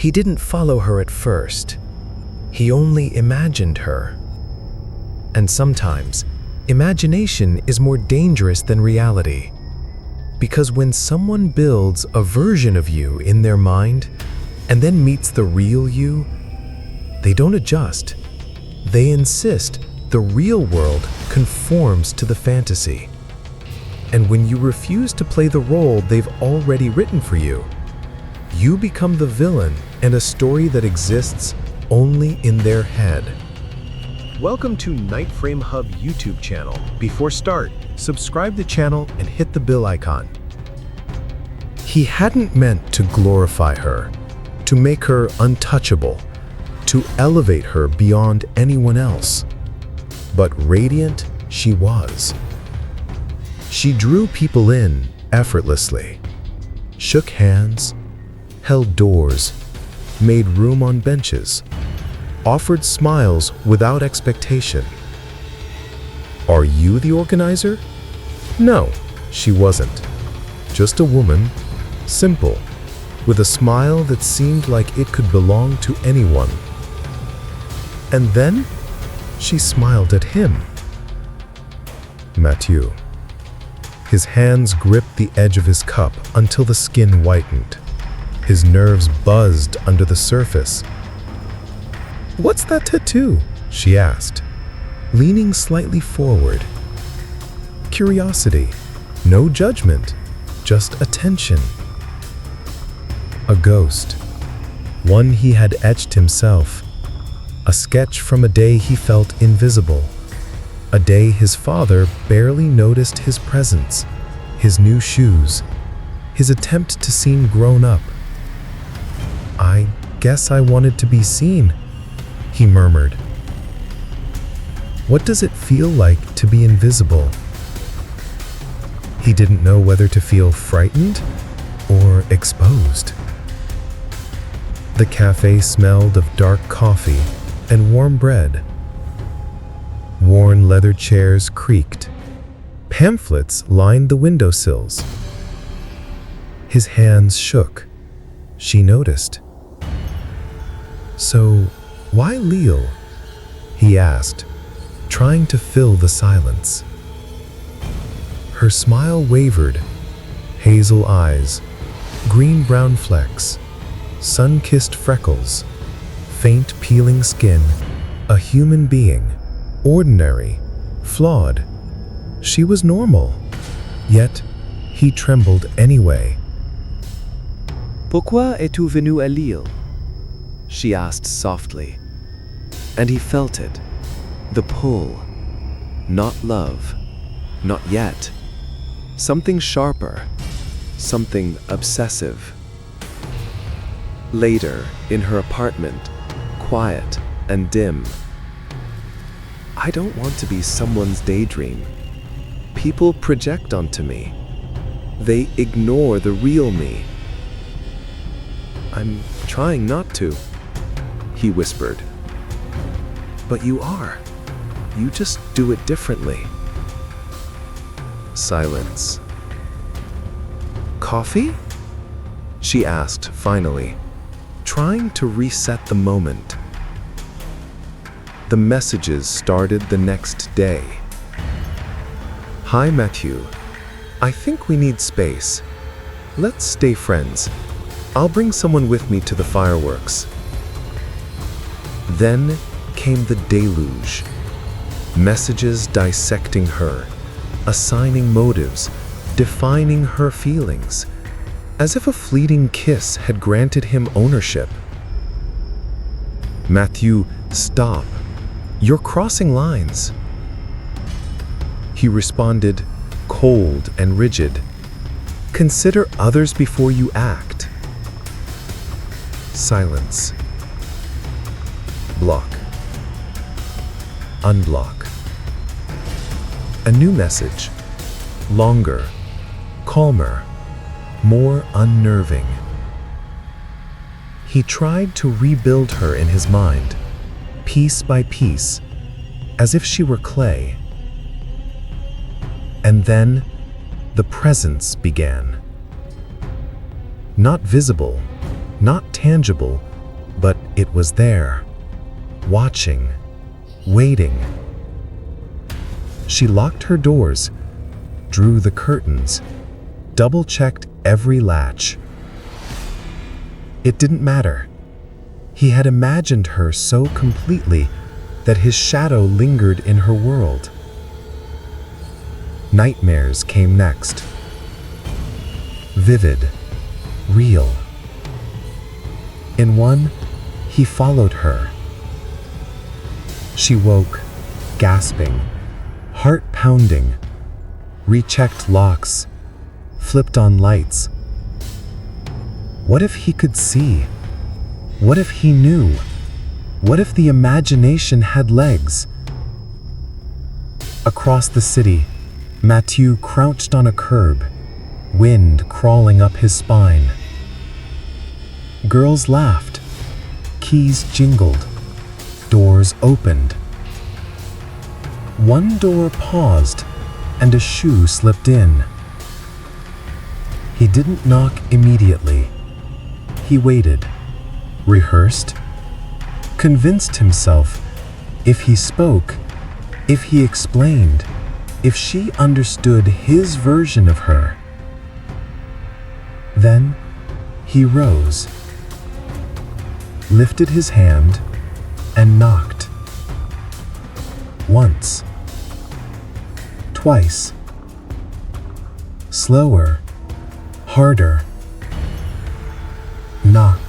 He didn't follow her at first. He only imagined her. And sometimes, imagination is more dangerous than reality. Because when someone builds a version of you in their mind and then meets the real you, they don't adjust. They insist the real world conforms to the fantasy. And when you refuse to play the role they've already written for you, you become the villain in a story that exists only in their head. Welcome to NightFrameHub YouTube channel. Before start, subscribe the channel and hit the bell icon. He hadn't meant to glorify her, to make her untouchable, to elevate her beyond anyone else. But radiant she was. She drew people in effortlessly, shook hands, held doors, made room on benches, offered smiles without expectation. Are you the organizer? No, she wasn't. Just a woman, simple, with a smile that seemed like it could belong to anyone. And then she smiled at him. Matthieu. His hands gripped the edge of his cup until the skin whitened. His nerves buzzed under the surface. "What's that tattoo?" she asked, leaning slightly forward. Curiosity, no judgment, just attention. A ghost, one he had etched himself, a sketch from a day he felt invisible, a day his father barely noticed his presence, his new shoes, his attempt to seem grown up. "I guess I wanted to be seen," he murmured. What does it feel like to be invisible? He didn't know whether to feel frightened or exposed. The cafe smelled of dark coffee and warm bread. Worn leather chairs creaked. Pamphlets lined the windowsills. His hands shook. She noticed. "So, why Lille?" he asked, trying to fill the silence. Her smile wavered. Hazel eyes, green-brown flecks, sun-kissed freckles, faint peeling skin, a human being, ordinary, flawed. She was normal, yet he trembled anyway. "Pourquoi es-tu venu à Lille?" she asked softly. And he felt it, the pull. Not love, not yet. Something sharper, something obsessive. Later, in her apartment, quiet and dim. "I don't want to be someone's daydream. People project onto me. They ignore the real me." "I'm trying not to," he whispered. "But you are. You just do it differently." Silence. "Coffee?" she asked finally, trying to reset the moment. The messages started the next day. "Hi, Matthieu. I think we need space. Let's stay friends. I'll bring someone with me to the fireworks." Then came the deluge. Messages dissecting her, assigning motives, defining her feelings, as if a fleeting kiss had granted him ownership. "Matthieu, stop. You're crossing lines." He responded, cold and rigid. "Consider others before you act." Silence. Block. Unblock. A new message. Longer, calmer, more unnerving. He tried to rebuild her in his mind, piece by piece, as if she were clay. And then, the presence began. Not visible, not tangible, but it was there, watching, waiting. She locked her doors, drew the curtains, double-checked every latch. It didn't matter. He had imagined her so completely that his shadow lingered in her world. Nightmares came next. Vivid, real. In one, he followed her. She woke, gasping, heart pounding, rechecked locks, flipped on lights. What if he could see? What if he knew? What if the imagination had legs? Across the city, Matthieu crouched on a curb, wind crawling up his spine. Girls laughed, keys jingled, doors opened. One door paused, and a shoe slipped in. He didn't knock immediately. He waited, rehearsed, convinced himself if he spoke, if he explained, if she understood his version of her. Then he rose, lifted his hand, and knocked. Once. Twice. Slower. Harder. Knock.